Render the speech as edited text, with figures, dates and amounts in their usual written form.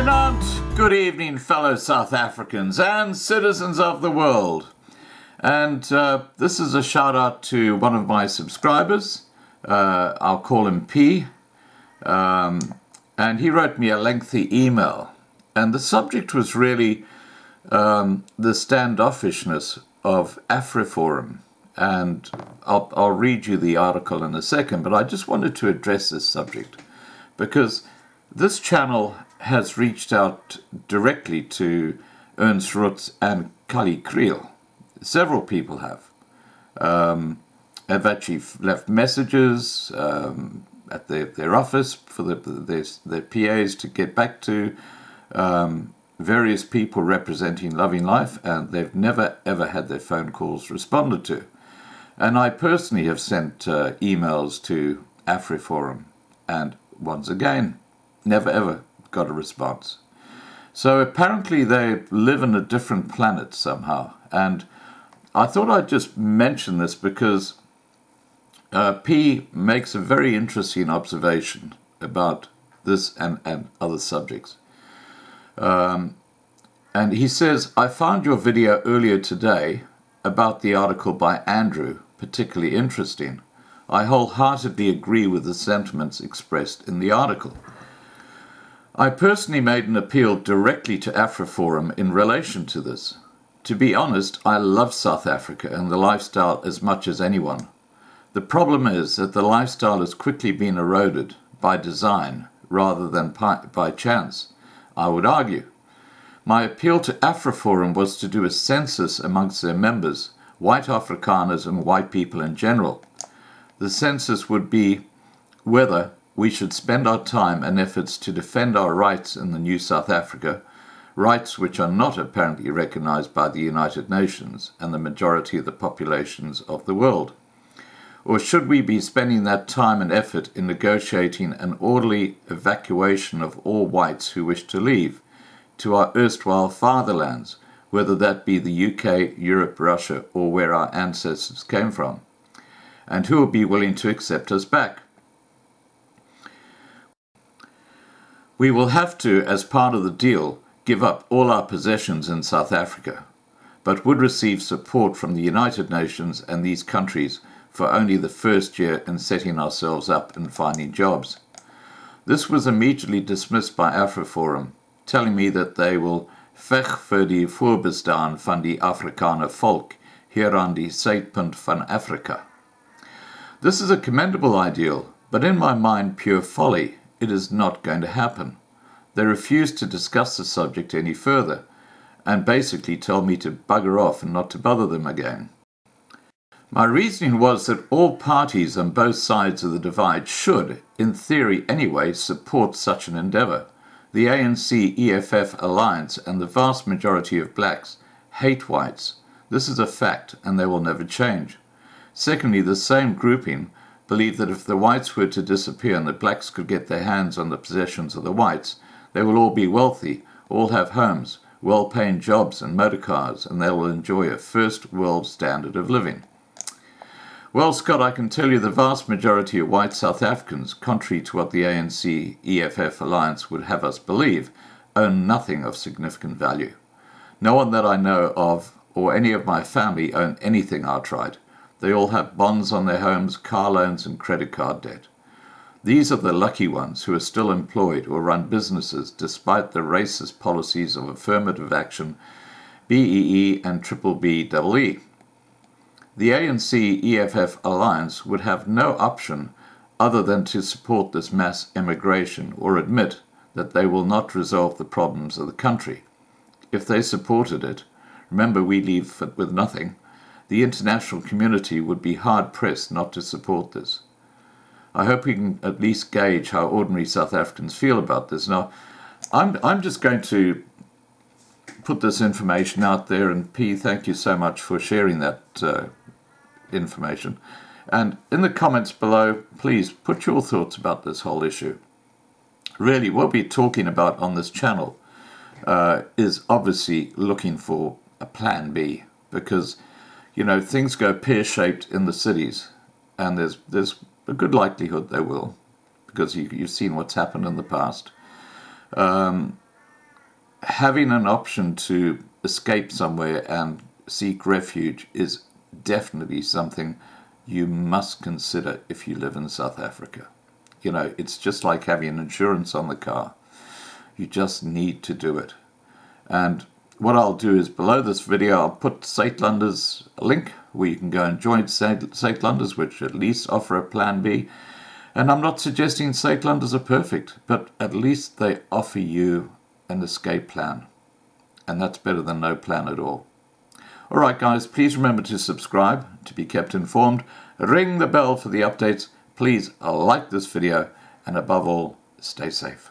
Goeienaand, good evening, fellow South Africans and citizens of the world. And this is a shout out to one of my subscribers. I'll call him P. And he wrote me a lengthy email. And the subject was really the standoffishness of Afriforum. And I'll read you the article in a second, but I just wanted to address this subject because this channel has reached out directly to Ernst Rutz and Kali Kriel. Several people have actually left messages at their office for their PAs to get back to various people representing Loving Life, and they've never ever had their phone calls responded to. And I personally have sent emails to Afriforum, and once again, never ever got a response. So apparently they live in a different planet somehow. And I thought I'd just mention this because P makes a very interesting observation about this and other subjects. And he says, I found your video earlier today about the article by Andrew particularly interesting. I wholeheartedly agree with the sentiments expressed in the article. I personally made an appeal directly to Afriforum in relation to this. To be honest, I love South Africa and the lifestyle as much as anyone. The problem is that the lifestyle has quickly been eroded by design rather than by chance, I would argue. My appeal to Afriforum was to do a census amongst their members, white Afrikaners and white people in general. The census would be whether we should spend our time and efforts to defend our rights in the new South Africa, rights which are not apparently recognized by the United Nations and the majority of the populations of the world. Or should we be spending that time and effort in negotiating an orderly evacuation of all whites who wish to leave to our erstwhile fatherlands, whether that be the UK, Europe, Russia, or where our ancestors came from, and who will be willing to accept us back? We will have to, as part of the deal, give up all our possessions in South Africa, but would receive support from the United Nations and these countries for only the first year in setting ourselves up and finding jobs. This was immediately dismissed by Afriforum, telling me that they will veg vir die voorbestaan van die Afrikaner volk hier aan die suidpunt van Afrika. This is a commendable ideal, but in my mind pure folly. It is not going to happen. They refused to discuss the subject any further and basically told me to bugger off and not to bother them again. My reasoning was that all parties on both sides of the divide should, in theory anyway, support such an endeavour. The ANC-EFF alliance and the vast majority of blacks hate whites. This is a fact and they will never change. Secondly, the same grouping believe that if the whites were to disappear and the blacks could get their hands on the possessions of the whites, they will all be wealthy, all have homes, well-paying jobs and motor cars, and they will enjoy a first world standard of living. Well, Scott, I can tell you the vast majority of white South Africans, contrary to what the ANC-EFF alliance would have us believe, own nothing of significant value. No one that I know of or any of my family own anything outright. They all have bonds on their homes, car loans, and credit card debt. These are the lucky ones who are still employed or run businesses despite the racist policies of affirmative action, BEE and BBBEE. The ANC-EFF alliance would have no option other than to support this mass emigration or admit that they will not resolve the problems of the country. If they supported it, remember we leave with nothing, the international community would be hard-pressed not to support this. I hope we can at least gauge how ordinary South Africans feel about this. Now, I'm just going to put this information out there, and P, thank you so much for sharing that information. And in the comments below, please put your thoughts about this whole issue. Really, what we're talking about on this channel is obviously looking for a plan B, because you know, things go pear-shaped in the cities, and there's a good likelihood they will, because you've seen what's happened in the past. having an option to escape somewhere and seek refuge is definitely something you must consider if you live in South Africa. You know, it's just like having insurance on the car. You just need to do it. And what I'll do is below this video, I'll put Saatlander's link where you can go and join Saatlanders, which at least offer a plan B. And I'm not suggesting Saatlanders are perfect, but at least they offer you an escape plan. And that's better than no plan at all. All right, guys, please remember to subscribe to be kept informed. Ring the bell for the updates. Please like this video, and above all, stay safe.